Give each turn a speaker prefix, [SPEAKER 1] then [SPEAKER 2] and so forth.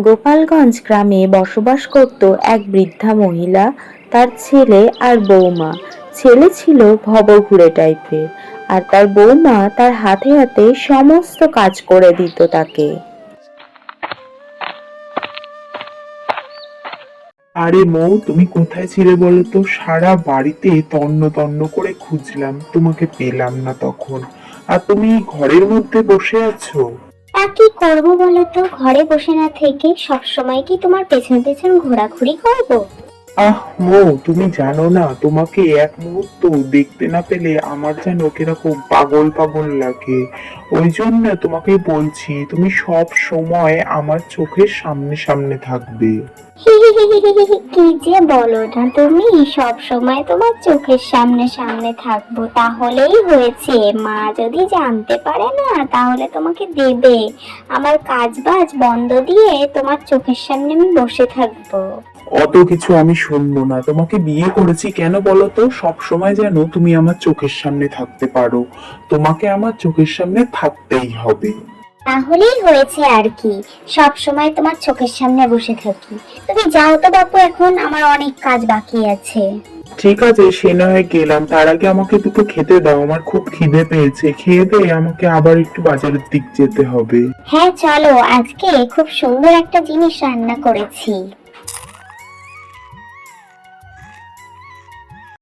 [SPEAKER 1] গোপালগঞ্জ গ্রামে বসবাস করত এক বৃদ্ধা মহিলা, তার ছেলে আর বৌমা। ছেলে ছিল ভবঘুরে টাইপের, আর তার বৌমা তার হাতে হাতে সমস্ত কাজ করে দিত তাকে।
[SPEAKER 2] আরে মৌ, তুমি কোথায় ছিলে বলো তো? সারা বাড়িতে তন্ন তন্ন করে খুঁজলাম, তোমাকে পেলাম না তখন। আর তুমি ঘরের মধ্যে বসে আছো?
[SPEAKER 3] তা কি করবো বলো তো, ঘরে বসে না থেকে সব সময় কি তোমার পেছন পেছন ঘোরাঘুরি করবো?
[SPEAKER 2] আহ মৌ, তুমি জানো না, তোমাকে এক মুহূর্ত দেখতে না পেলে আমার যেন কিরকম পাগল পাগল লাগে। ওই জন্য তোমাকে বলছি, তুমি সব সময় আমার চোখের সামনে সামনে থাকবে।
[SPEAKER 3] কি যে বলো না তুমি, সব সময় তোমার চোখের সামনে সামনে থাকবো তাহলেই হয়েছে। মা যদি জানতে পারে না তাহলে তোমাকে দেবে। আমার কাজ বাজ বন্ধ দিয়ে তোমার চোখের সামনে আমি বসে থাকবো।
[SPEAKER 2] অত কিছু আমি শুনবো না। তোমাকে বিয়ে করেছি কেন বলো তো? সব সময় যেন তুমি আমার চোখের সামনে থাকতে পারো। তোমাকে আমার চোখের সামনে থাকতেই হবে।
[SPEAKER 3] তাহলেই হয়েছে আর কি, সব সময় তোমার চোখের সামনে বসে থাকি। তুমি যাও তো বাপু, এখন আমার অনেক কাজ বাকি আছে।
[SPEAKER 2] ঠিক আছে, সে না হয় গেলাম, তার আগে আমাকে দুটো খেতে দাও, আমার খুব খিদে পেয়েছে। খেয়ে দিয়ে আমাকে আবার একটু বাজারের দিক যেতে হবে।
[SPEAKER 3] হ্যাঁ চলো, আজকে খুব সুন্দর একটা জিনিস রান্না করেছি।